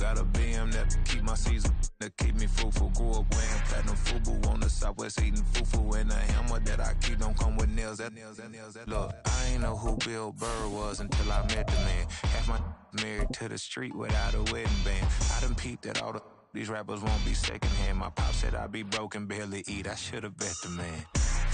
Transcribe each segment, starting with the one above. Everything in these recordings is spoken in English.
Got a BM that keep my season, that keep me fruitful. Grew up wearing platinum FUBU on the Southwest eating fufu. And the hammer that I keep don't come with nails. Look, I ain't know who Bill Burr was until I met the man. Half my married to the street without a wedding band. I done peeped at all these rappers won't be secondhand. My pop said I'd be broken, barely eat. I should've bet the man.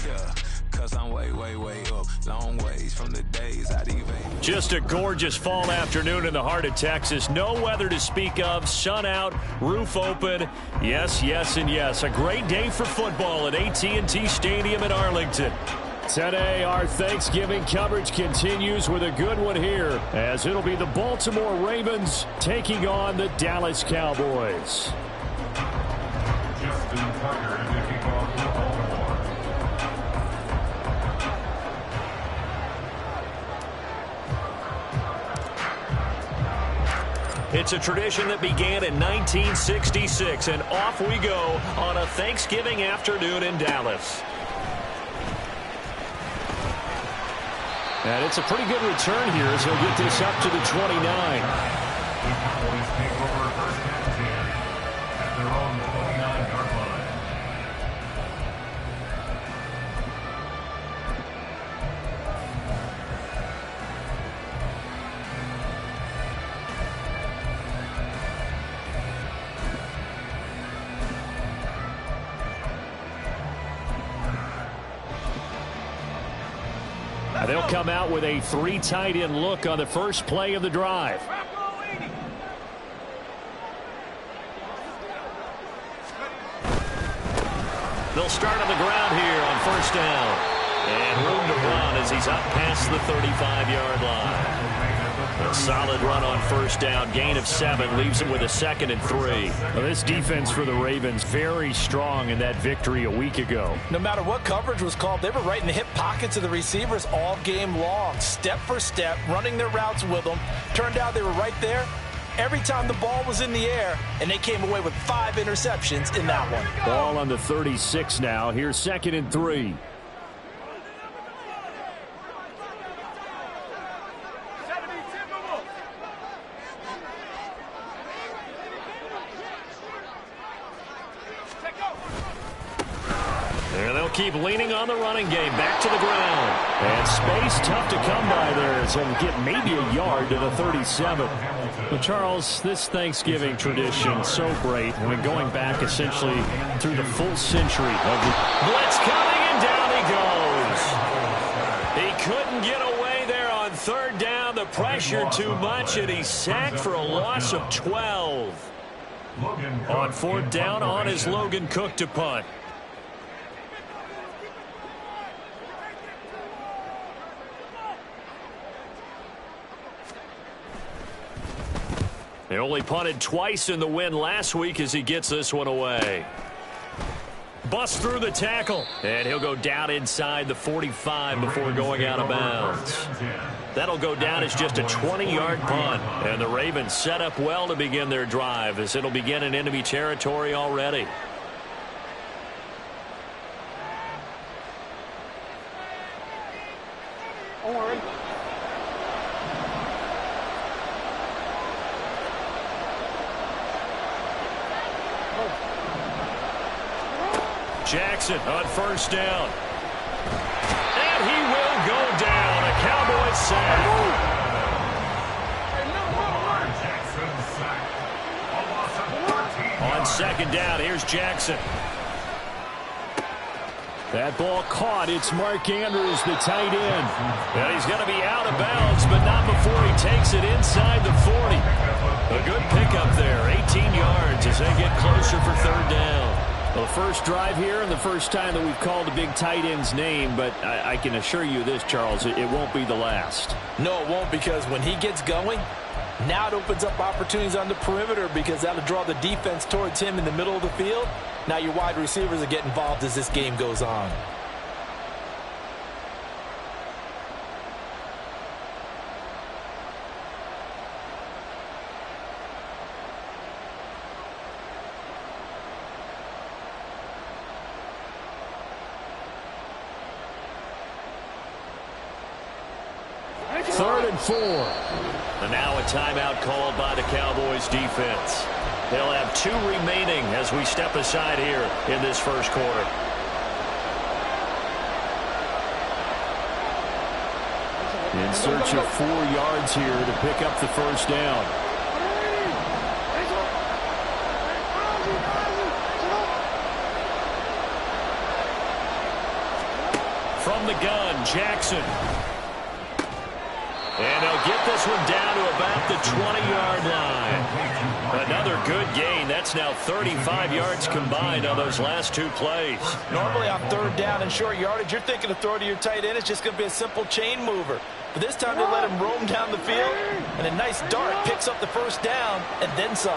Yeah, cause I'm way, way, way up. Long ways from the days I'd even. Just a gorgeous fall afternoon in the heart of Texas. No weather to speak of. Sun out, roof open. Yes, yes, and yes. A great day for football at AT&T Stadium in Arlington. Today, our Thanksgiving coverage continues with a good one here, as it'll be the Baltimore Ravens taking on the Dallas Cowboys. It's a tradition that began in 1966, and off we go on a Thanksgiving afternoon in Dallas. And it's a pretty good return here as he'll get this up to the 29. They'll come out with a 3 tight end look on the first play of the drive. They'll start on the ground here on first down. And room to run as he's up past the 35-yard line. A solid run on first down. Gain of 7 leaves him with a 2nd and 3. Well, this defense for the Ravens very strong in that victory a week ago. No matter what coverage was called, they were right in the hip pockets of the receivers all game long. Step for step, running their routes with them. Turned out they were right there every time the ball was in the air, and they came away with 5 interceptions in that one. Ball on the 36 now. Here's 2nd and 3. Keep leaning on the running game. Back to the ground. And space tough to come by there. So he'll get maybe a yard to the 37. But Charles, this Thanksgiving tradition, so great. I mean, going back essentially through the full century of the blitz coming, and down he goes. He couldn't get away there on 3rd down. The pressure too much, and he's sacked for a loss of 12. On 4th down, on is Logan Cook to punt. They only punted twice in the win last week as he gets this one away. Bust through the tackle. And he'll go down inside the 45 before going out of bounds. That'll go down as just a 20-yard punt. And the Ravens set up well to begin their drive as it'll begin in enemy territory already. Don't worry. Jackson on first down. And he will go down. A Cowboys sack. On 2nd down, here's Jackson. That ball caught. It's Mark Andrews, the tight end. And he's going to be out of bounds, but not before he takes it inside the 40. A good pickup there. 18 yards as they get closer for 3rd down. Well, the first drive here and the first time that we've called a big tight end's name, but I can assure you this, Charles, it won't be the last. No, it won't, because when he gets going, now it opens up opportunities on the perimeter because that'll draw the defense towards him in the middle of the field. Now your wide receivers are getting involved as this game goes on. 3rd and 4. And now a timeout called by the Cowboys defense. They'll have 2 remaining as we step aside here in this first quarter. In search of 4 yards here to pick up the first down. From the gun, Jackson. And they'll get this one down to about the 20-yard line. Another good gain. That's now 35 yards combined on those last 2 plays. Normally on 3rd down and short yardage, you're thinking to throw to your tight end. It's just going to be a simple chain mover. But this time they let him roam down the field, and a nice dart picks up the first down and then some.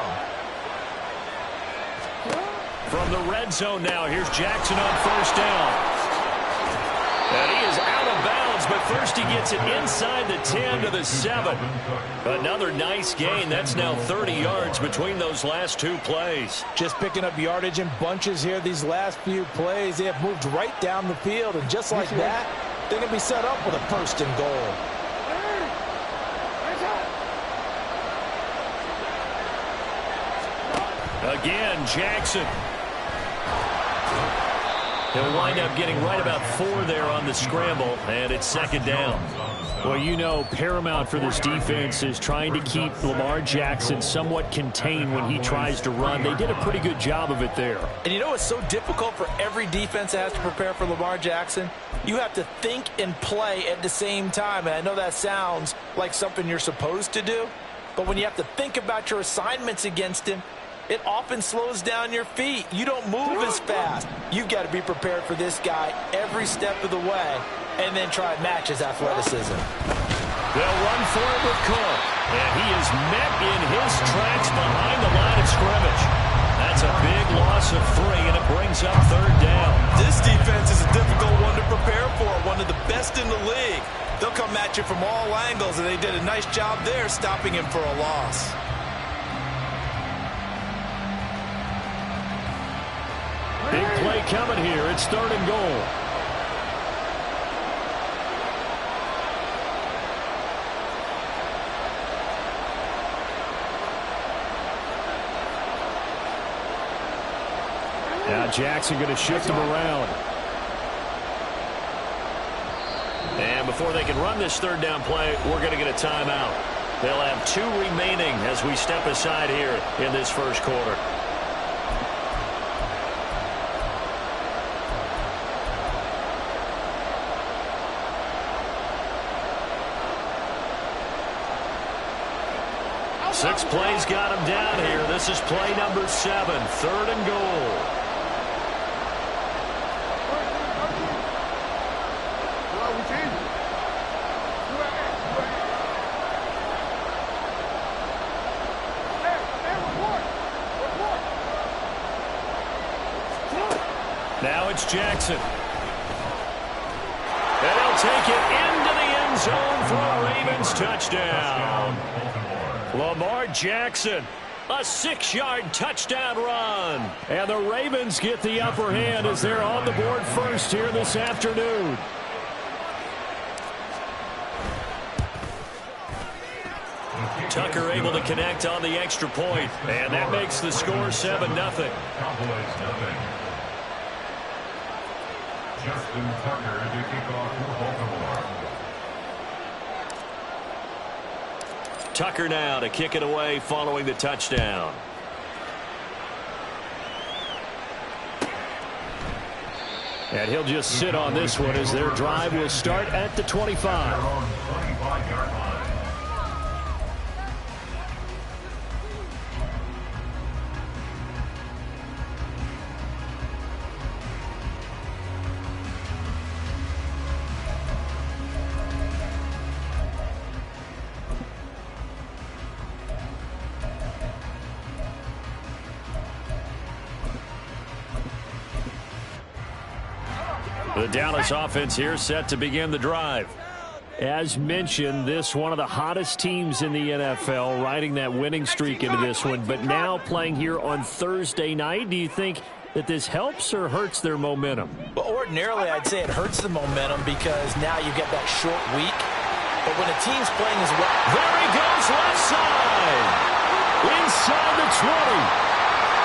From the red zone now, here's Jackson on first down. And he is out of bounds, but first he gets it inside the 10 to the 7. Another nice gain. That's now 30 yards between those last 2 plays. Just picking up yardage in bunches here these last few plays. They have moved right down the field, and just like that, they're going to be set up with a 1st and goal. Again, Jackson. He'll wind up getting right about 4 there on the scramble, and it's 2nd down. Well, you know, paramount for this defense is trying to keep Lamar Jackson somewhat contained when he tries to run. They did a pretty good job of it there. And you know it's so difficult for every defense that has to prepare for Lamar Jackson? You have to think and play at the same time. And I know that sounds like something you're supposed to do, but when you have to think about your assignments against him, it often slows down your feet. You don't move as fast. You've got to be prepared for this guy every step of the way and then try and match his athleticism. They'll run for it with Cook, and he is met in his tracks behind the line of scrimmage. That's a big loss of 3, and it brings up 3rd down. This defense is a difficult one to prepare for, one of the best in the league. They'll come at you from all angles, and they did a nice job there stopping him for a loss. Big play coming here. It's 3rd and goal. Now Jackson going to shift him around. And before they can run this 3rd down play, we're going to get a timeout. They'll have 2 remaining as we step aside here in this first quarter. Six plays got him down here. This is play number 7, 3rd and goal. Now it's Jackson. And he'll take it into the end zone for a Ravens touchdown. Lamar Jackson, a 6-yard touchdown run. And the Ravens get the upper hand as they're on the board first here this afternoon. Tucker able to connect on the extra point, and that makes the score 7-0. Justin Tucker to kick off for Baltimore. Tucker now to kick it away following the touchdown. And he'll just sit on this one as their drive will start at the 25. The Dallas offense here set to begin the drive. As mentioned, this one of the hottest teams in the NFL, riding that winning streak into this one, but now playing here on Thursday night. Do you think that this helps or hurts their momentum? Well, ordinarily, I'd say it hurts the momentum because now you get that short week. But But when a team's playing as well... There he goes, left side. Inside the 20.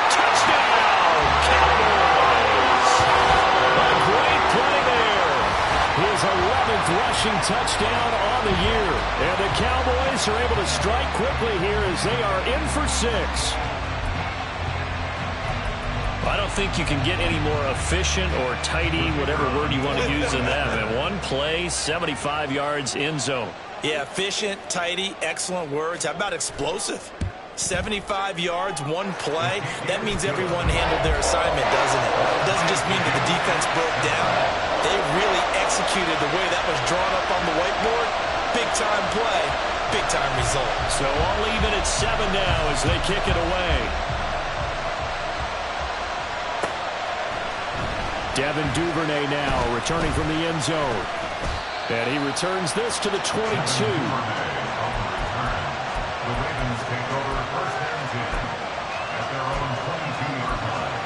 Touchdown, Cowboys. A great play there. His 11th rushing touchdown on the year. And the Cowboys are able to strike quickly here as they are in for 6. I don't think you can get any more efficient or tidy, whatever word you want to use in that. And one play, 75 yards in zone. Yeah, efficient, tidy, excellent words. How about explosive? 75 yards, one play. That means everyone handled their assignment, doesn't it? It doesn't just mean that the defense broke down. They really executed the way that was drawn up on the whiteboard. Big-time play, big-time result. So all even at 7 now as they kick it away. Devin Duvernay now returning from the end zone. And he returns this to the 22. The Ravens take over first and 10 at their own 22-yard line.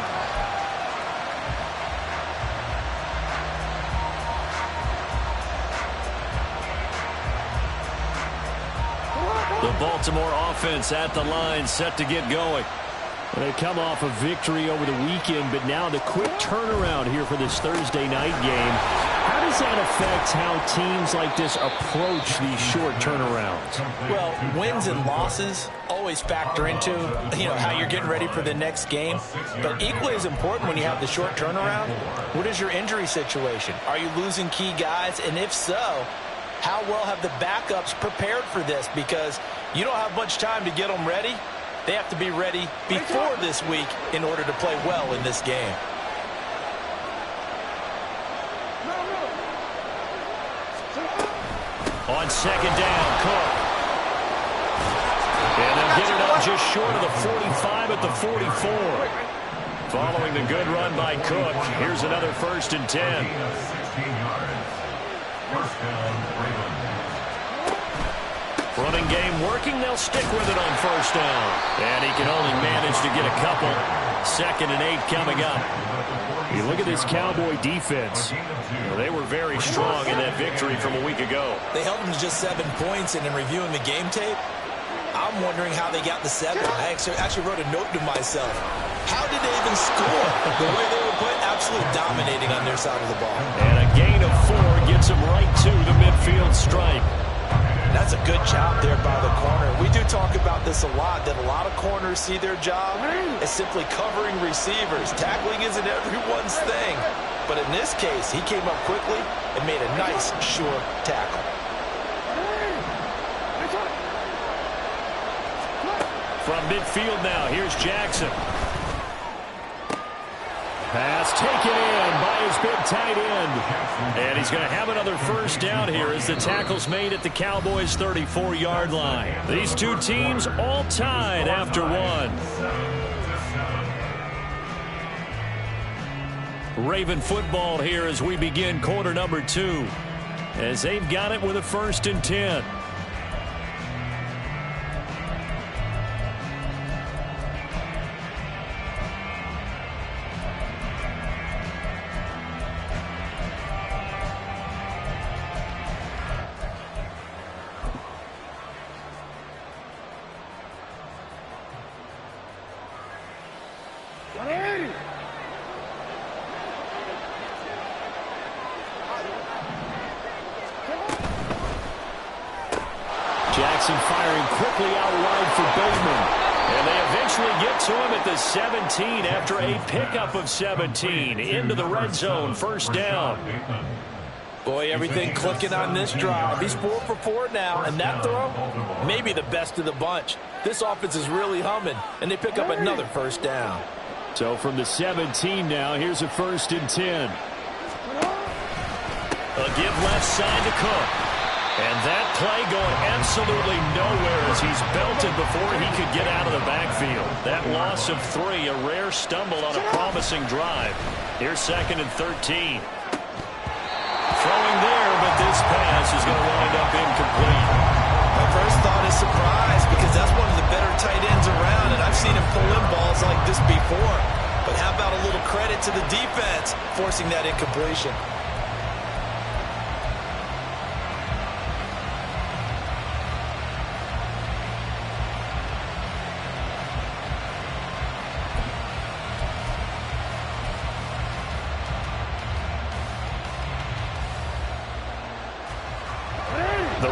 The Baltimore offense at the line, set to get going. They come off a victory over the weekend, but now the quick turnaround here for this Thursday night game. How does that affect how teams like this approach these short turnarounds? Well, wins and losses always factor into, how you're getting ready for the next game. But equally as important when you have the short turnaround, what is your injury situation? Are you losing key guys? And if so, how well have the backups prepared for this? Because you don't have much time to get them ready. They have to be ready before this week in order to play well in this game. On second down, Cook. And they'll get it up just short of the 45 at the 44. Following the good run by Cook, here's another 1st and 10. 16 yards. First down, Ravens. Running game working, they'll stick with it on 1st down. And he can only manage to get a couple. 2nd and 8 coming up. You look at this Cowboy defense. They were very strong in that victory from a week ago. They held them to just 7 points, and in reviewing the game tape, I'm wondering how they got the 7. I actually wrote a note to myself. How did they even score? The way they were playing, absolutely dominating on their side of the ball. And a gain of 4 gets them right to the midfield stripe. That's a good job there by the corner. We do talk about this a lot, that a lot of corners see their job as simply covering receivers. Tackling isn't everyone's thing. But in this case, he came up quickly and made a nice, sure tackle. From midfield now, here's Jackson. Pass taken in by his big tight end. And he's going to have another 1st down here as the tackle's made at the Cowboys' 34-yard line. These two teams all tied after 1. Raven football here as we begin quarter number 2. As they've got it with a 1st and 10. Jackson firing quickly out wide for Bateman. And they eventually get to him at the 17 after a pickup of 17. Into the red zone, 1st down. Boy, everything clicking on this drive. He's 4 for 4 now, and that throw, maybe the best of the bunch. This offense is really humming, and they pick up another 1st down. So from the 17 now, here's a 1st and 10. A give left side to Cook. And that play going absolutely nowhere as he's belted before he could get out of the backfield. That loss of 3, a rare stumble on a promising drive. Here's 2nd and 13. Throwing there, but this pass is going to wind up incomplete. My first thought is surprise, because that's one of the better tight ends around, and I've seen him pull in balls like this before. But how about a little credit to the defense forcing that incompletion?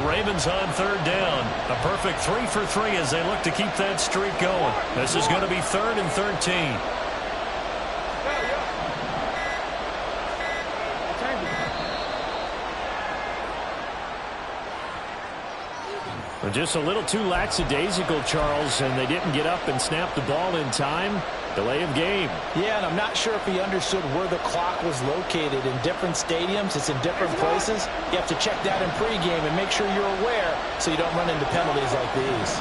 Ravens on third down. A perfect 3 for 3 as they look to keep that streak going. This is going to be 3rd and 13. Just a little too lackadaisical, Charles, and they didn't get up and snap the ball in time. Delay of game. Yeah, and I'm not sure if he understood where the clock was located. In different stadiums, it's in different places. You have to check that in pregame and make sure you're aware so you don't run into penalties like these.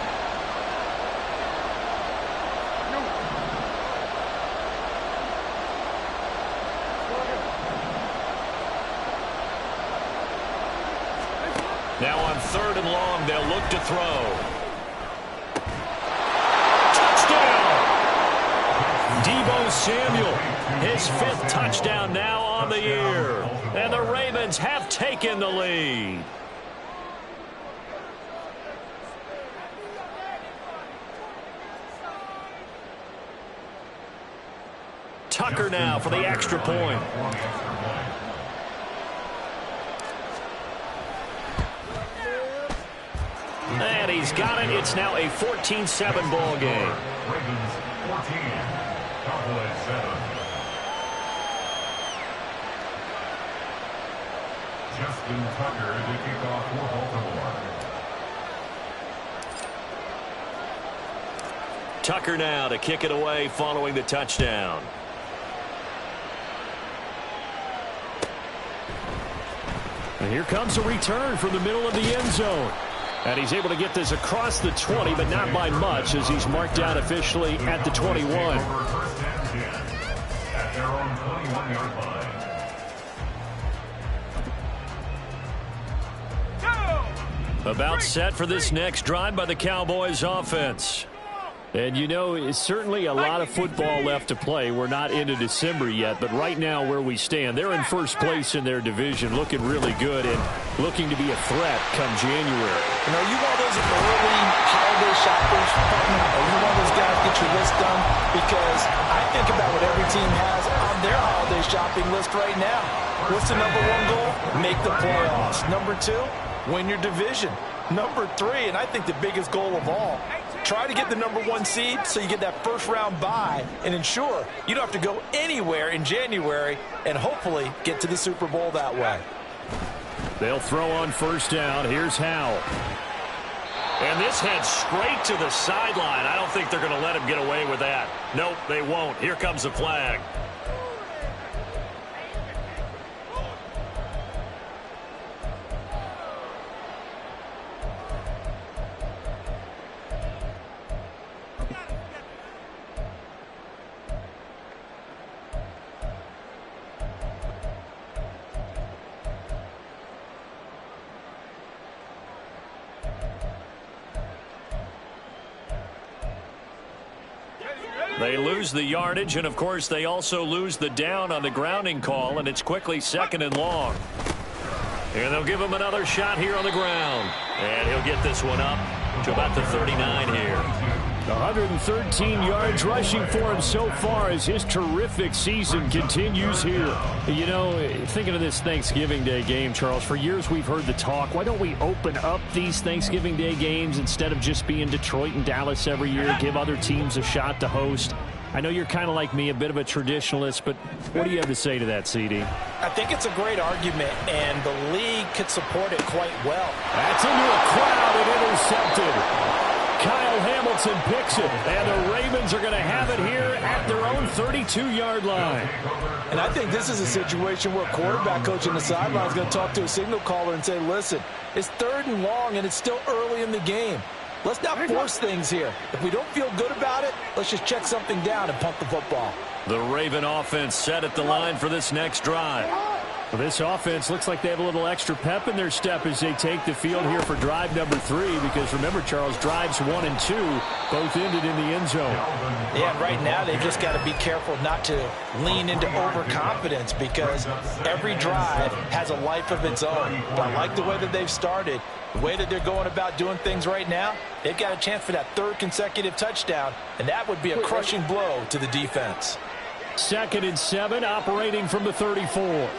Now on 3rd and long, they'll look to throw. Touchdown! Deebo Samuel, his 5th touchdown now on the year. And the Ravens have taken the lead. Tucker now for the extra point. And he's got it. It's now a 14-7 ball game. Ravens 14, Cowboys 7. Justin Tucker to kick off for Baltimore. Tucker now to kick it away following the touchdown. And here comes a return from the middle of the end zone. And he's able to get this across the 20, but not by much, as he's marked down officially at the 21. First and 10 at their own 21-yard line. About set for this next drive by the Cowboys offense. And you know, it's certainly a lot of football left to play. We're not into December yet, but right now where we stand, they're in first place in their division, looking really good and looking to be a threat come January. You know, you one of those early holiday shoppers, or you one of those guys get your list done? Because I think about what every team has on their holiday shopping list right now. What's the #1 goal? Make the playoffs. #2, win your division. #3, and I think the biggest goal of all, try to get the #1 seed so you get that first-round bye and ensure you don't have to go anywhere in January and hopefully get to the Super Bowl that way. They'll throw on first down. Here's Howell. And this heads straight to the sideline. I don't think they're going to let him get away with that. Nope, they won't. Here comes the flag. They lose the yardage, and of course they also lose the down on the grounding call, and it's quickly 2nd and long. And they'll give him another shot here on the ground. And he'll get this one up to about the 39 here. 113 yards rushing for him so far as his terrific season continues here. You know, thinking of this Thanksgiving Day game, Charles, for years we've heard the talk, why don't we open up these Thanksgiving Day games instead of just being Detroit and Dallas every year, give other teams a shot to host? I know you're kind of like me, a bit of a traditionalist, but what do you have to say to that, CD? I think it's a great argument, and the league could support it quite well. That's into a crowd and intercepted. Kyle Hamilton picks it, and the Ravens are going to have it here at their own 32-yard line. And I think this is a situation where quarterback coach on the sideline is going to talk to a signal caller and say, listen, it's 3rd and long, and it's still early in the game. Let's not force things here. If we don't feel good about it, let's just check something down and pump the football. The Raven offense set at the line for this next drive. Well, this offense looks like they have a little extra pep in their step as they take the field here for drive #3, because remember, Charles, drives 1 and 2 both ended in the end zone. Yeah, right now they've just got to be careful not to lean into overconfidence, because every drive has a life of its own. But I like the way that they've started, the way that they're going about doing things right now. They've got a chance for that 3rd consecutive touchdown, and that would be a crushing blow to the defense. 2nd and 7, operating from the 34.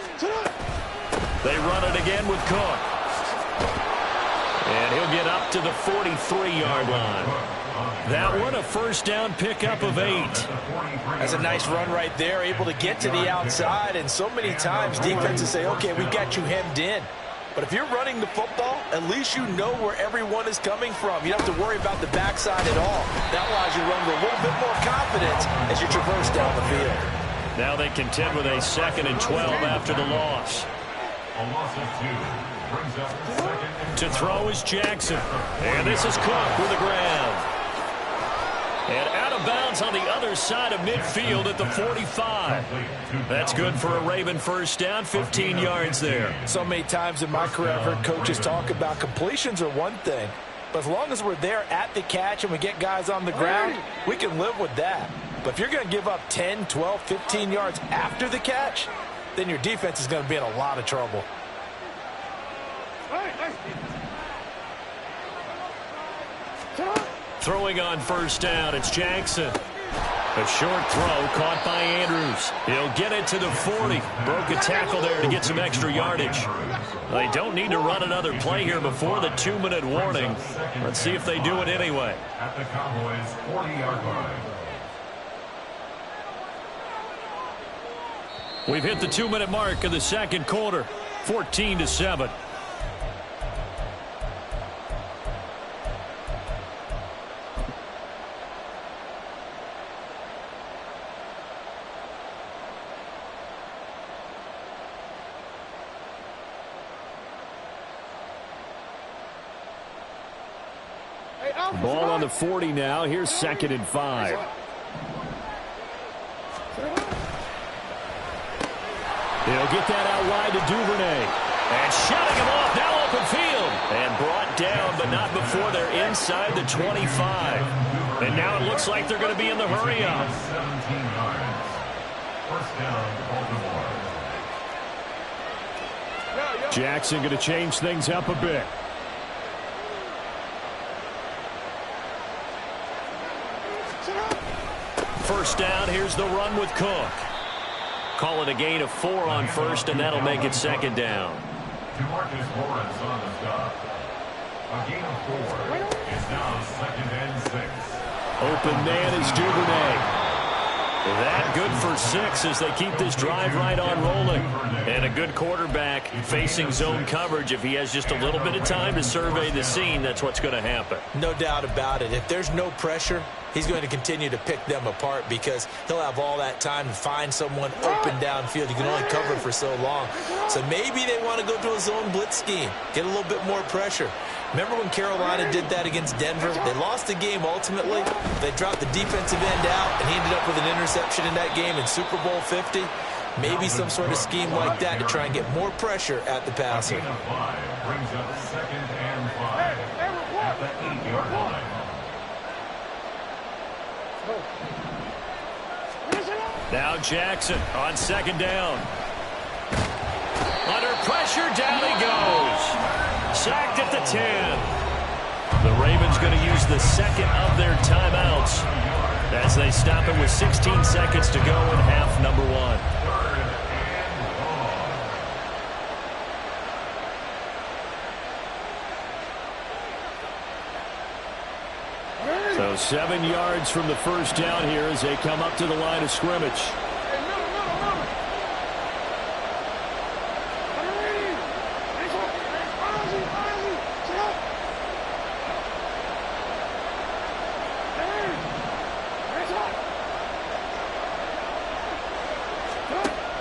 They run it again with Cook. And he'll get up to the 43-yard line. That one a first down pickup of 8. That's a nice run right there, able to get to the outside. And so many times defenses say, okay, we've got you hemmed in. But if you're running the football, at least you know where everyone is coming from. You don't have to worry about the backside at all. That allows you to run with a little bit more confidence as you traverse down the field. Now they contend with a 2nd and 12 after the loss. A loss of 2 brings up 2nd and 12. To throw is Jackson. And this is Cook with the grab. And out of bounds on the other side of midfield at the 45. That's good for a Raven first down, 15 yards there. So many times in my career I've heard coaches talk about completions are one thing. But as long as we're there at the catch and we get guys on the ground, we can live with that. But if you're going to give up 10, 12, 15 yards after the catch, then your defense is going to be in a lot of trouble. Throwing on first down, it's Jackson. A short throw caught by Andrews. He'll get it to the 40. Broke a tackle there to get some extra yardage. They don't need to run another play here before the 2-minute warning. Let's see if they do it anyway. At the Cowboys' 40-yard line. We've hit the 2-minute mark of the second quarter. 14-7. Ball on the 40 now. Here's 2nd and 5. He'll get that out wide to Duvernay. And shutting him off, now open field. And brought down, but not before they're inside the 25. And now it looks like they're going to be in the hurry-up. 17 yards. First down, Baltimore. Jackson going to change things up a bit. First down, here's the run with Cook. Call it a gain of 4 on first, and that'll make it 2nd down. DeMarcus Lawrence on the stop. A gain of 4. It's now 2nd and 6. Open man is Duvernay. That good for 6 as they keep this drive right on rolling. And a good quarterback facing zone coverage. If he has just a little bit of time to survey the scene, that's what's going to happen. No doubt about it. If there's no pressure, he's going to continue to pick them apart because he'll have all that time to find someone open downfield. You can only cover for so long. So maybe they want to go to a zone blitz scheme, get a little bit more pressure. Remember when Carolina did that against Denver? They lost the game ultimately. They dropped the defensive end out, and he ended up with an interception in that game in Super Bowl 50. Maybe some sort of scheme like that to try and get more pressure at the passer. Brings up 2nd and 5 at the 8-yard line. Now Jackson on 2nd down. Under pressure, down he goes. Sacked at the 10. The Ravens going to use the 2nd of their timeouts as they stop it with 16 seconds to go in half number 1. So 7 yards from the first down here as they come up to the line of scrimmage.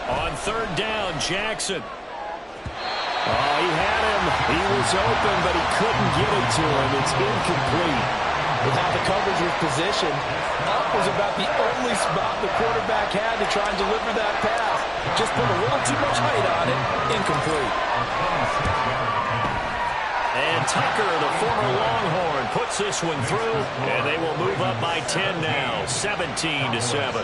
On 3rd down, Jackson. Oh, he had him. He was open, but he couldn't get it to him. It's incomplete. With how the coverage was positioned, up was about the only spot the quarterback had to try and deliver that pass. Just put a little too much height on it. Incomplete. And Tucker, the former Longhorn, puts this one through, and they will move up by 10 now, 17-7.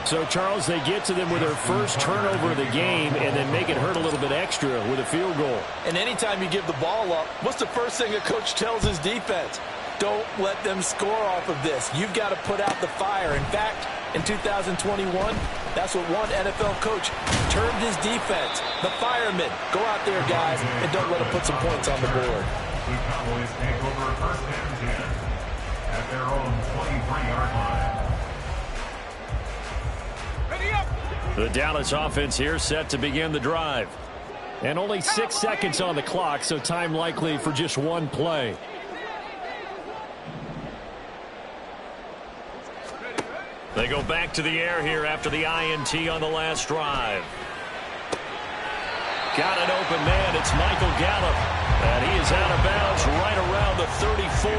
So, Charles, they get to them with their first turnover of the game and then make it hurt a little bit extra with a field goal. And anytime you give the ball up, what's the first thing a coach tells his defense? Don't let them score off of this. You've got to put out the fire. In fact, in 2021, that's what one NFL coach termed his defense. The firemen. Go out there, guys, and don't let them put some points on the board. The Cowboys take over first and 10 at their own 23-yard line. The Dallas offense here set to begin the drive. And only 6 seconds on the clock, so time likely for just one play. They go back to the air here after the INT on the last drive. Got an open man. It's Michael Gallup. And he is out of bounds right around the 34.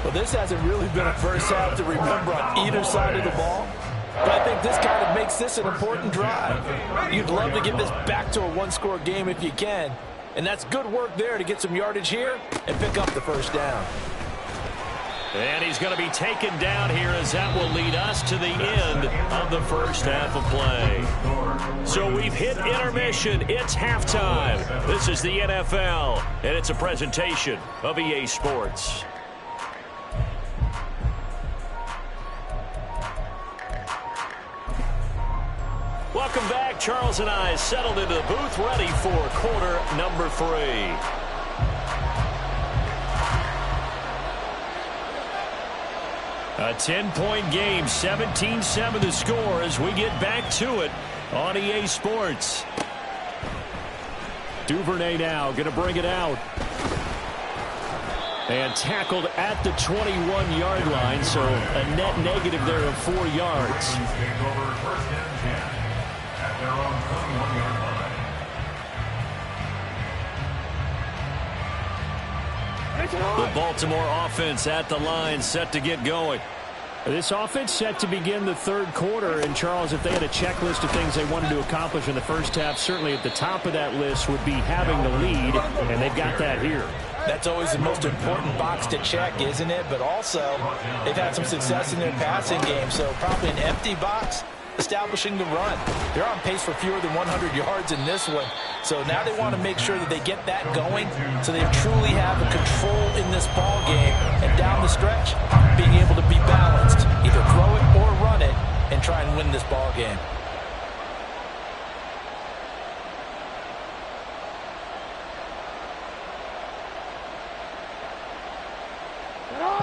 Well, this hasn't really been a first half to remember on either side of the ball. But I think this kind of makes this an important drive. You'd love to get this back to a one-score game if you can. And that's good work there to get some yardage here and pick up the first down. And he's going to be taken down here as that will lead us to the end of the first half of play. So we've hit intermission. It's halftime. This is the NFL, and it's a presentation of EA Sports. Welcome back. Charles and I settled into the booth, ready for quarter number 3. A 10-point game, 17-7 the score as we get back to it on EA Sports. Duvernay now going to bring it out. And tackled at the 21-yard line, so a net negative there of 4 yards. The Baltimore offense at the line, set to get going. This offense set to begin the third quarter. And, Charles, if they had a checklist of things they wanted to accomplish in the first half, certainly at the top of that list would be having the lead, and they've got that here. That's always the most important box to check, isn't it? But also, they've had some success in their passing game, so probably an empty box establishing the run. They're on pace for fewer than 100 yards in this one. So now they want to make sure that they get that going so they truly have a control in this ball game. And down the stretch, being able to be balanced, either throw it or run it, and try and win this ball game.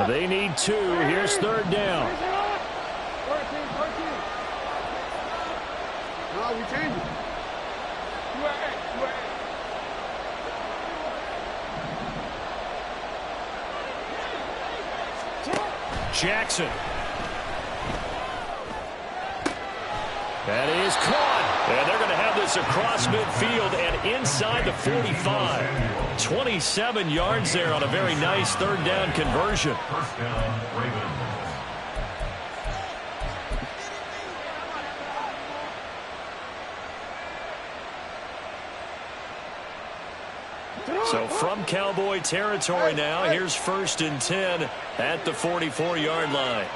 They need 2. Here's third down. No, we change it. Jackson. That is caught. And they're going to have this across midfield and inside the 45. 27 yards there on a very nice third down conversion. First down, Ravens. So from Cowboy territory now, here's 1st and 10 at the 44-yard line.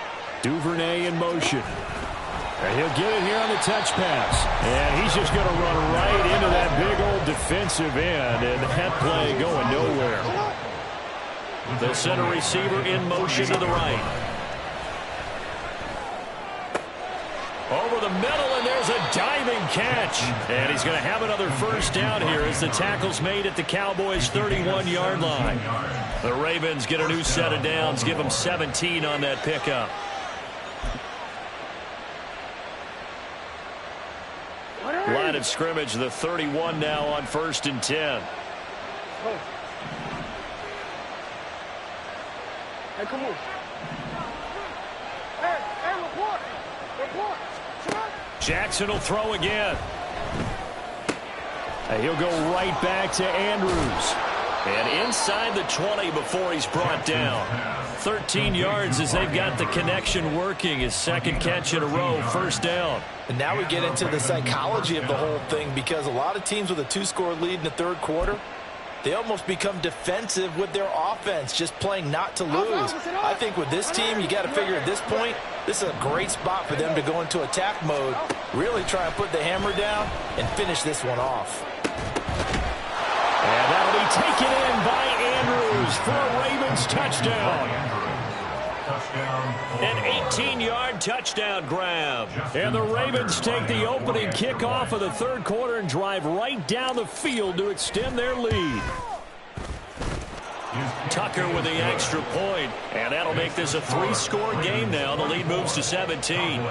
Duvernay in motion. And he'll get it here on the touch pass. And he's just going to run right into that big old defensive end. And that play going nowhere. The center receiver in motion to the right. Over the middle, and there's a diving catch. And he's going to have another first down here as the tackle's made at the Cowboys' 31-yard line. The Ravens get a new set of downs, give them 17 on that pickup. Line of scrimmage, the 31 now on 1st and 10. Hey, come on. Hey, report. Jackson will throw again. And he'll go right back to Andrews. And inside the 20 before he's brought down. 13 yards as they've got the connection working. His second catch in a row, first down. And now we get into the psychology of the whole thing, because a lot of teams with a 2-score lead in the third quarter, they almost become defensive with their offense, just playing not to lose. I think with this team, you got to figure at this point, this is a great spot for them to go into attack mode, really try and put the hammer down and finish this one off. And that'll be taken in by Andrews for a Ravens touchdown. An 18-yard touchdown grab. And the Ravens take the opening kickoff of the third quarter and drive right down the field to extend their lead. Tucker with the extra point, and that'll make this a 3-score game now. The lead moves to 17.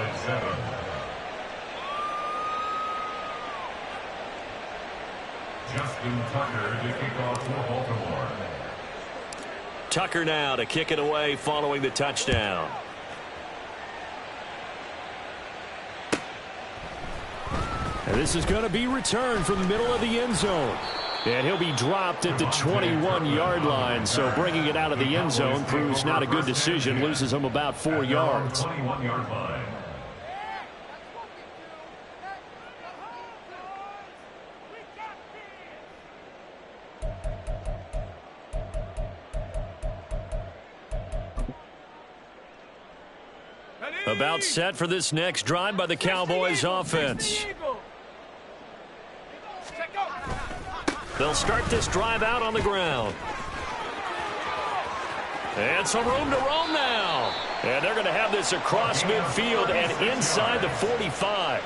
Justin Tucker to kick off for Baltimore. Tucker now to kick it away following the touchdown. And this is going to be returned from the middle of the end zone. And he'll be dropped at the 21-yard line. So bringing it out of the end zone proves not a good decision. Loses him about 4 yards. 21-yard line. About set for this next drive by the Cowboys offense. They'll start this drive out on the ground. And some room to roam now. And they're going to have this across midfield and inside the 45.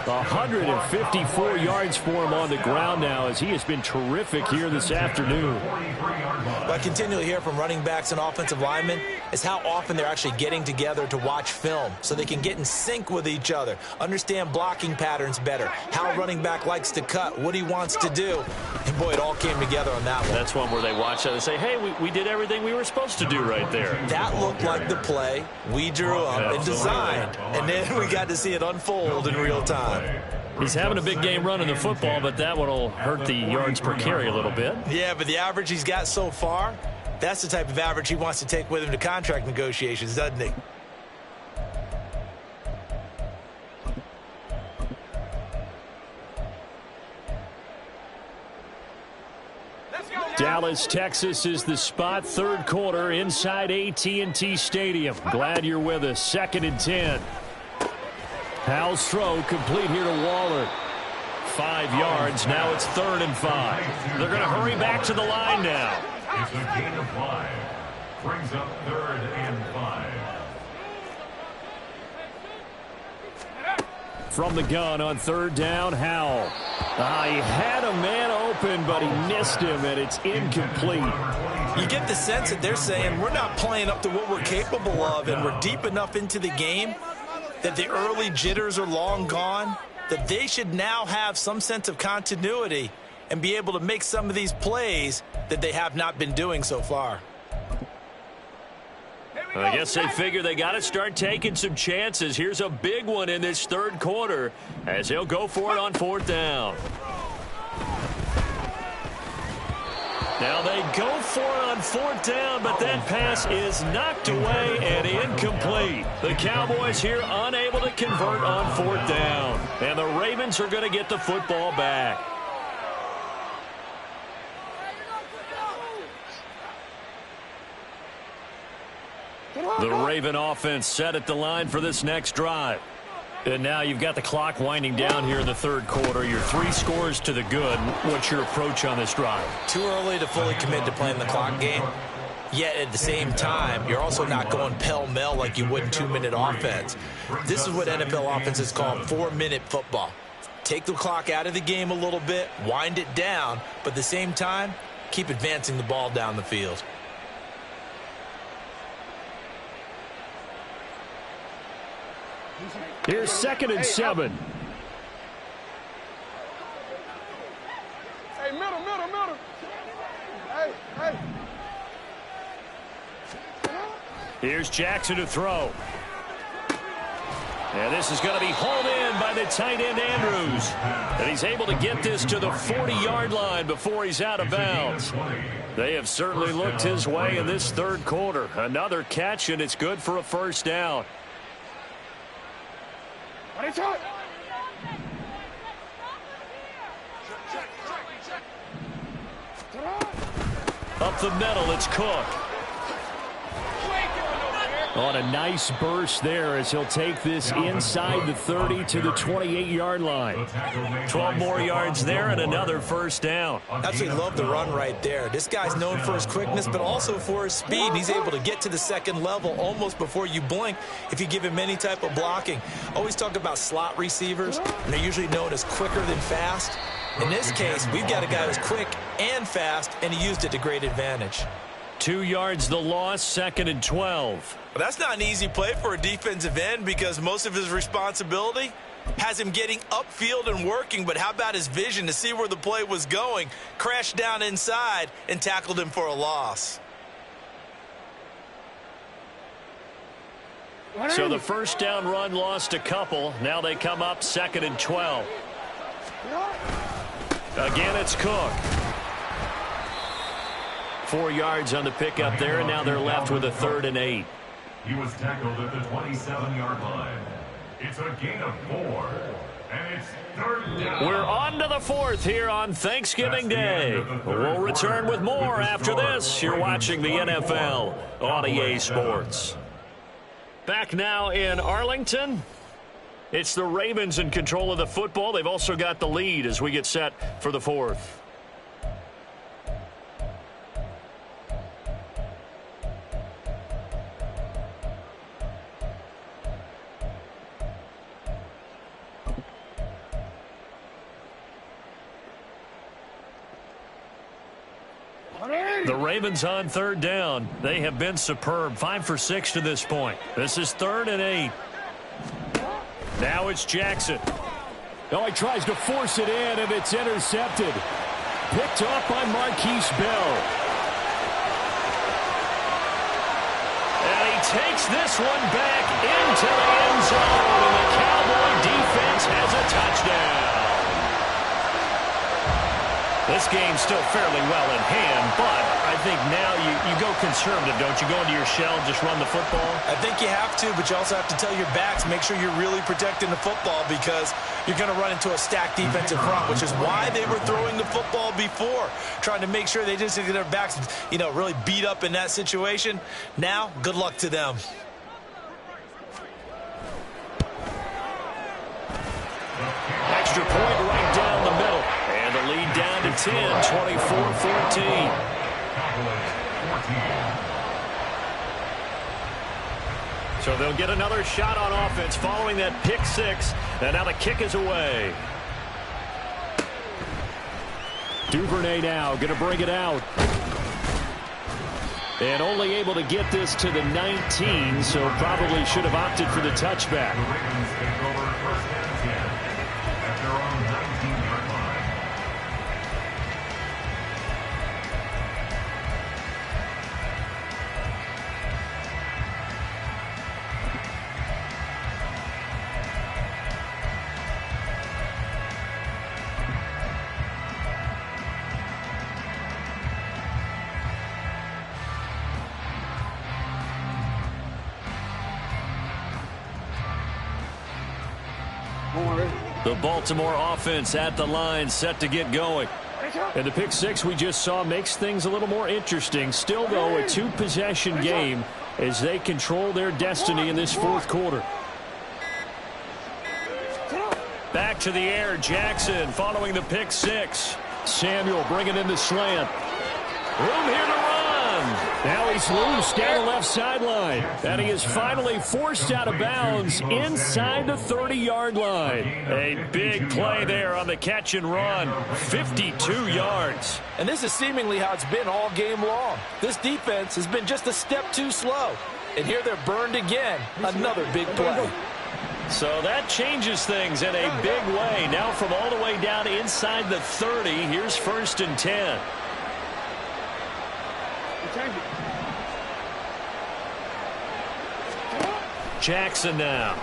154 yards for him on the ground now as he has been terrific here this afternoon. What I continually hear from running backs and offensive linemen is how often they're actually getting together to watch film so they can get in sync with each other, understand blocking patterns better, how a running back likes to cut, what he wants to do. And, boy, it all came together on that one. That's one where they watch that and say, hey, we did everything we were supposed to do right there. That looked like the play we drew up and designed, and then we got to see it unfold in real time. He's having a big game running the football, but that one will hurt the yards per carry a little bit. Yeah, but the average he's got so far, that's the type of average he wants to take with him to contract negotiations, doesn't he? Dallas, Texas is the spot. Third quarter inside AT&T Stadium. Glad you're with us. 2nd and 10. Howell's throw complete here to Waller. 5 yards. Now it's 3rd and 5. They're going to hurry back to the line now. It's a gain of 5. Brings up 3rd and 5. From the gun on 3rd down, Howell. He had a man open, but he missed him, and it's incomplete. You get the sense that they're saying we're not playing up to what we're capable of, and we're deep enough into the game that the early jitters are long gone, that they should now have some sense of continuity and be able to make some of these plays that they have not been doing so far. I guess they figure they got to start taking some chances. Here's a big one in this 3rd quarter as they'll go for it on 4th down. Now they go for it on 4th down, but that pass is knocked away and incomplete. The Cowboys here unable to convert on 4th down. And the Ravens are going to get the football back. The Raven offense set at the line for this next drive. And now you've got the clock winding down here in the 3rd quarter. You're 3 scores to the good. What's your approach on this drive? Too early to fully commit to playing the clock game. Yet at the same time, you're also not going pell-mell like you would in 2-minute offense. This is what NFL offenses call 4-minute football. Take the clock out of the game a little bit, wind it down, but at the same time, keep advancing the ball down the field. Here's 2nd and 7. Hey, middle. Hey. Here's Jackson to throw. And this is going to be hauled in by the tight end Andrews. And he's able to get this to the 40-yard line before he's out of bounds. They have certainly looked his way in this 3rd quarter. Another catch, and it's good for a 1st down. Up the middle, it's Cook. On a nice burst there as he'll take this inside the 30 to the 28-yard line. 12 more yards there and another 1st down. Absolutely love the run right there. This guy's known for his quickness, but also for his speed. He's able to get to the 2nd level almost before you blink if you give him any type of blocking. Always talk about slot receivers, and they're usually known as quicker than fast. In this case, we've got a guy who's quick and fast, and he used it to great advantage. 2 yards the loss, 2nd and 12. Well, that's not an easy play for a defensive end because most of his responsibility has him getting upfield and working, but how about his vision to see where the play was going, crashed down inside, and tackled him for a loss. So the first down run lost a couple. Now they come up 2nd and 12. Again, it's Cook. 4 yards on the pickup there, and now they're left with a 3rd and 8. He was tackled at the 27-yard line. It's a gain of 4, and it's 3rd down. We're on to the 4th here on Thanksgiving Day. We'll return with more after this. You're watching the NFL on EA Sports. Back now in Arlington. It's the Ravens in control of the football. They've also got the lead as we get set for the 4th. The Ravens on 3rd down. They have been superb. 5 for 6 to this point. This is 3rd and 8. Now it's Jackson. Oh, he tries to force it in, and it's intercepted. Picked up by Marquise Bell. And he takes this one back into the end zone, and the Cowboy defense has a touchdown. This game's still fairly well in hand, but I think now you go conservative, don't you? Go into your shell, just run the football? I think you have to, but you also have to tell your backs, make sure you're really protecting the football because you're going to run into a stacked defensive front, which is why they were throwing the football before, trying to make sure they didn't get their backs, really beat up in that situation. Now, good luck to them. Extra point right down the middle. And the lead down to 10, 24-14. So they'll get another shot on offense following that pick 6. And now the kick is away. Duvernay now going to bring it out. And only able to get this to the 19, so probably should have opted for the touchback. The Ravens take over 1st and 10 at their own 19-yard line. The Baltimore offense at the line, set to get going. And the pick 6 we just saw makes things a little more interesting. Still, though, a 2-possession game as they control their destiny in this 4th quarter. Back to the air, Jackson following the pick 6. Samuel bringing in the slant. Room here to run. Now he's loose down the left sideline. And he is finally forced out of bounds inside the 30-yard line. A big play there on the catch and run. 52 yards. And this is seemingly how it's been all game long. This defense has been just a step too slow. And here they're burned again. Another big play. So that changes things in a big way. Now from all the way down inside the 30, here's 1st and 10. Jackson now.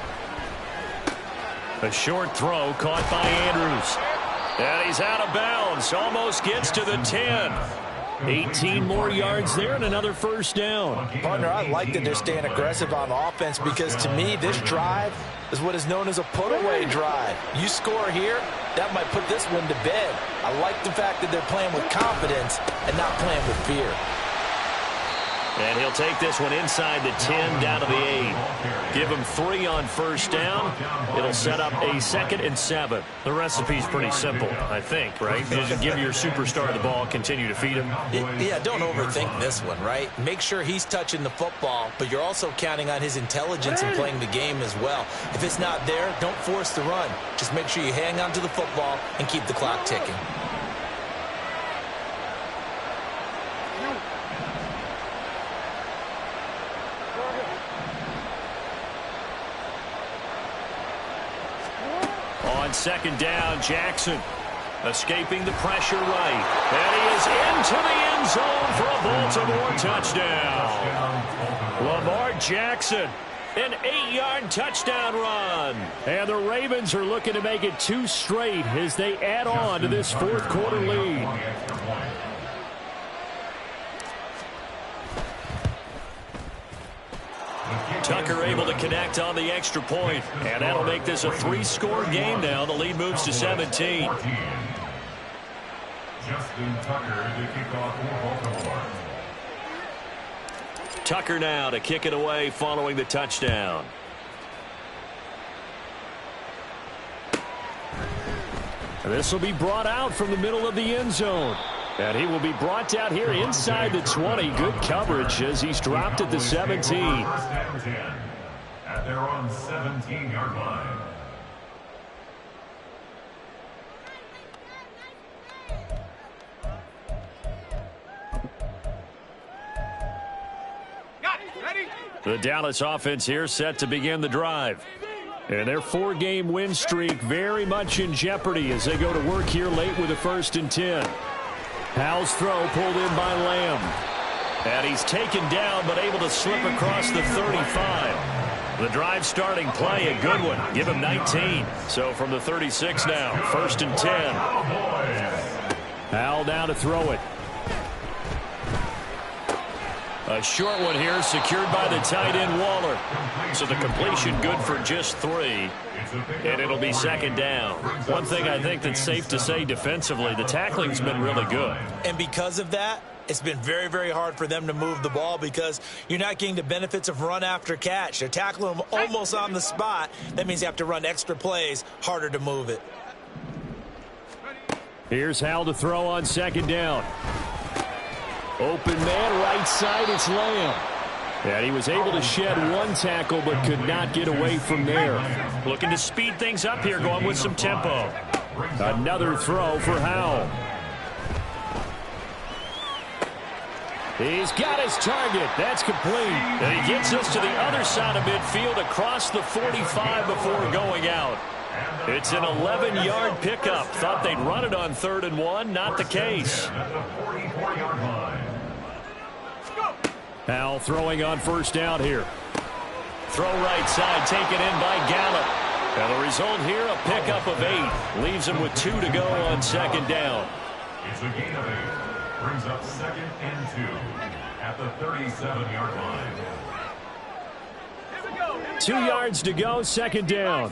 A short throw caught by Andrews. And he's out of bounds. Almost gets to the 10. 18 more yards there and another 1st down. Partner, I like that they're staying aggressive on offense because to me this drive is what is known as a put-away drive. You score here, that might put this one to bed. I like the fact that they're playing with confidence and not playing with fear. And he'll take this one inside the 10 down to the 8. Give him 3 on 1st down. It'll set up a 2nd and 7. The recipe's pretty simple, I think, right? You just give your superstar the ball, continue to feed him. Yeah, don't overthink this one, right? Make sure he's touching the football, but you're also counting on his intelligence in playing the game as well. If it's not there, don't force the run. Just make sure you hang on to the football and keep the clock ticking. On second down, Jackson escaping the pressure right. And he is into the end zone for a Baltimore touchdown. Lamar Jackson, an 8-yard touchdown run. And the Ravens are looking to make it 2 straight as they add on to this fourth quarter lead. Tucker able to connect on the extra point, and that'll make this a 3-score game now. The lead moves to 17. Justin Tucker to kick off for Baltimore. Tucker now to kick it away following the touchdown. This will be brought out from the middle of the end zone. And he will be brought down here inside the 20. Good coverage as he's dropped at the 17. First and 10 at their own 17-yard line. The Dallas offense here set to begin the drive. And their 4-game win streak very much in jeopardy as they go to work here late with a 1st and 10. Howell's throw pulled in by Lamb. And he's taken down but able to slip across the 35. The drive starting play, a good one. Give him 19. So from the 36 now, 1st and 10. Howell now to throw it. A short one here secured by the tight end Waller. So the completion good for just 3. And it'll be 2nd down. One thing I think that's safe to say defensively, the tackling's been really good. And because of that, it's been very, very hard for them to move the ball because you're not getting the benefits of run after catch. They're tackling them almost on the spot. That means you have to run extra plays, harder to move it. Here's Howell to throw on 2nd down. Open man, right side, it's Lamb. And he was able to shed 1 tackle but could not get away from there. Looking to speed things up here, going with some tempo. Another throw for Howell. He's got his target. That's complete. And he gets us to the other side of midfield across the 45 before going out. It's an 11-yard pickup. Thought they'd run it on 3rd and 1. Not the case. Howell throwing on 1st down here. Throw right side, taken in by Gallup. And the result here, a pickup of 8. Leaves him with 2 to go on 2nd down. It's a gain of 8. Brings up 2nd and 2 at the 37-yard line. 2 yards to go, 2nd down.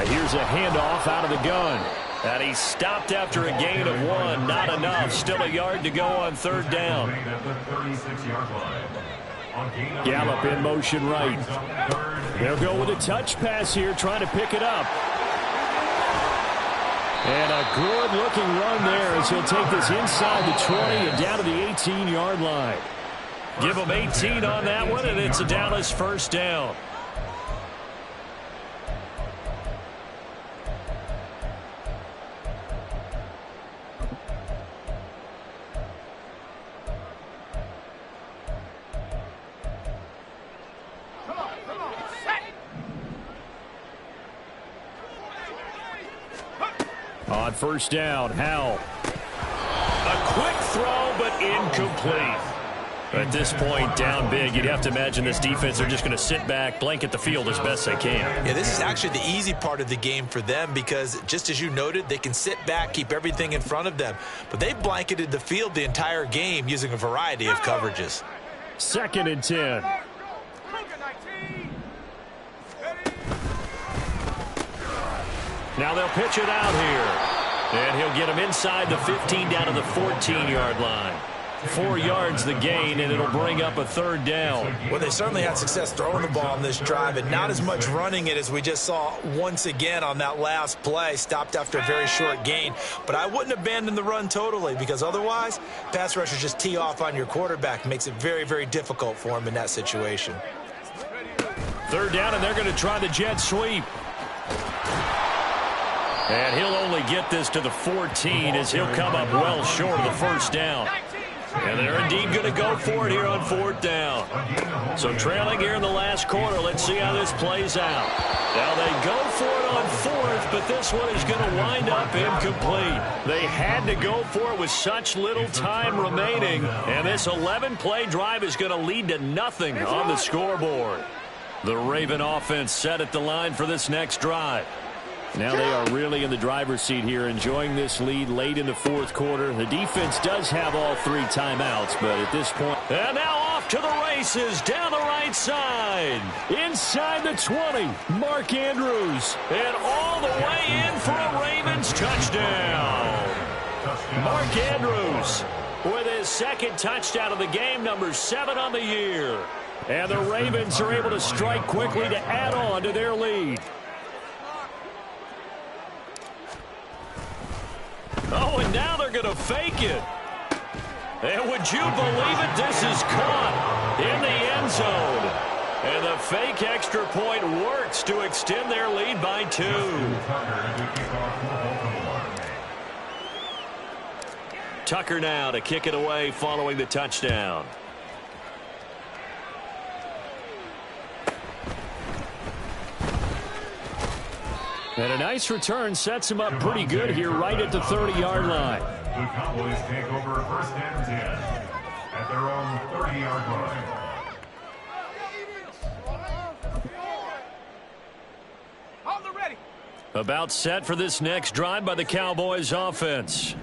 Here's a handoff out of the gun. And he's stopped after a gain of 1. Not enough. Still a yard to go on 3rd down. Gallup in motion right. They'll go with a touch pass here, trying to pick it up. And a good-looking run there as he'll take this inside the 20 and down to the 18-yard line. Give him 18 on that one, and it's a Dallas 1st down. On 1st down, Howell. A quick throw, but incomplete. At this point, down big, you'd have to imagine this defense are just going to sit back, blanket the field as best they can. Yeah, this is actually the easy part of the game for them because, just as you noted, they can sit back, keep everything in front of them. But they blanketed the field the entire game using a variety of coverages. 2nd and 10. Now they'll pitch it out here. And he'll get him inside the 15 down to the 14-yard line. 4 yards the gain, and it'll bring up a 3rd down. Well, they certainly had success throwing the ball on this drive and not as much running it as we just saw once again on that last play. Stopped after a very short gain. But I wouldn't abandon the run totally because otherwise, pass rushers just tee off on your quarterback. Makes it very, very difficult for him in that situation. 3rd down, and they're going to try the jet sweep. And he'll only get this to the 14 as he'll come up well short of the 1st down. And they're indeed going to go for it here on 4th down. So trailing here in the last quarter. Let's see how this plays out. Now they go for it on 4th, but this one is going to wind up incomplete. They had to go for it with such little time remaining, and this 11-play drive is going to lead to nothing on the scoreboard. The Raven offense set at the line for this next drive. Now they are really in the driver's seat here, enjoying this lead late in the 4th quarter. The defense does have all 3 timeouts, but at this point... And now off to the races down the right side. Inside the 20, Mark Andrews. And all the way in for a Ravens touchdown. Mark Andrews with his 2nd touchdown of the game, number 7 on the year. And the Ravens are able to strike quickly to add on to their lead. Oh, and now they're going to fake it. And would you believe it? This is caught in the end zone. And the fake extra point works to extend their lead by 2. Tucker now to kick it away following the touchdown. And a nice return sets him up pretty good here right at the 30-yard line. The Cowboys take over 1st and 10 at their own 30-yard line. About set for this next drive by the Cowboys offense.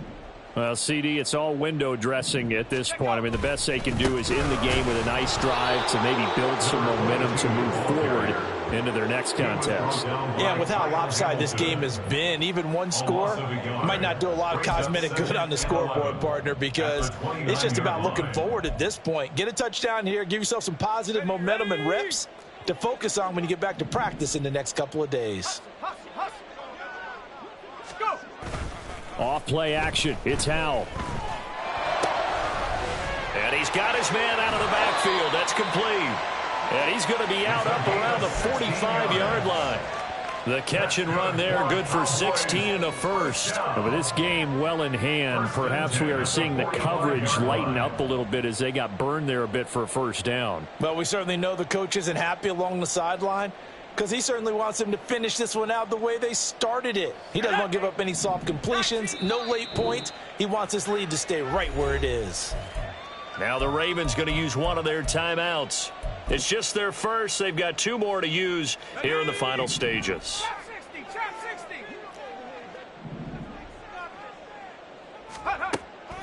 Well, CD, it's all window dressing at this point. I mean, the best they can do is end the game with a nice drive to maybe build some momentum to move forward into their next contest. Yeah, with how lopsided this game has been, even one score might not do a lot of cosmetic good on the scoreboard, partner, because it's just about looking forward at this point. Get a touchdown here, give yourself some positive momentum and reps to focus on when you get back to practice in the next couple of days. Off play action. It's Howell. And he's got his man out of the backfield. That's complete. And he's going to be out up around the 45-yard line. The catch and run there, good for 16 and a first. With this game well in hand, perhaps we are seeing the coverage lighten up a little bit as they got burned there a bit for a first down. Well, we certainly know the coach isn't happy along the sideline, because he certainly wants them to finish this one out the way they started it. He doesn't want to give up any soft completions, no late points. He wants his lead to stay right where it is. Now the Ravens going to use one of their timeouts. It's just their first. They've got 2 more to use here in the final stages.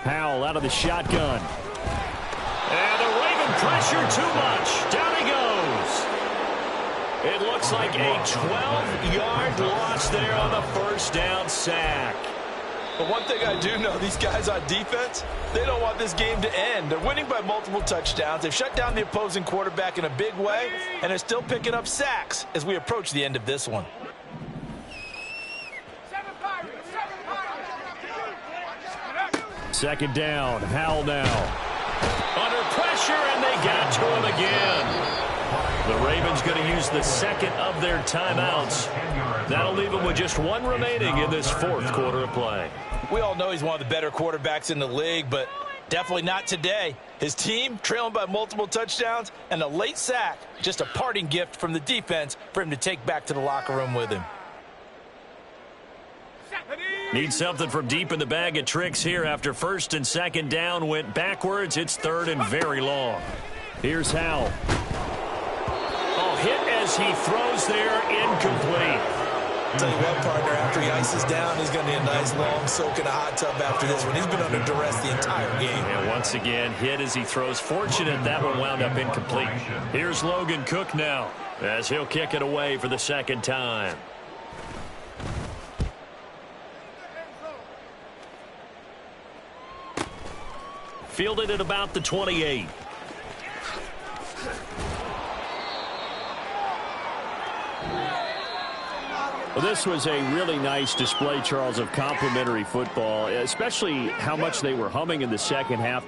Howell out of the shotgun. And the Raven pressure too much. Down he goes. It looks like a 12-yard loss there on the first down sack. But one thing I do know, these guys on defense, they don't want this game to end. They're winning by multiple touchdowns. They've shut down the opposing quarterback in a big way, and they're still picking up sacks as we approach the end of this one. Second down, Howell now. Under pressure, and they got to him again. The Ravens going to use the 2nd of their timeouts. That'll leave them with just 1 remaining in this 4th quarter of play. We all know he's one of the better quarterbacks in the league, but definitely not today. His team trailing by multiple touchdowns and a late sack, just a parting gift from the defense for him to take back to the locker room with him. Need something from deep in the bag of tricks here after 1st and 2nd down went backwards. It's 3rd and very long. Here's Howell. Oh, hit as he throws there, incomplete. Tell you what, partner, after he ices down, he's going to need a nice long soak in a hot tub after this one. He's been under duress the entire game. And once again, hit as he throws. Fortunate that one wound up incomplete. Here's Logan Cook now as he'll kick it away for the 2nd time. Fielded at about the 28. Well, this was a really nice display, Charles, of complimentary football, especially how much they were humming in the second half.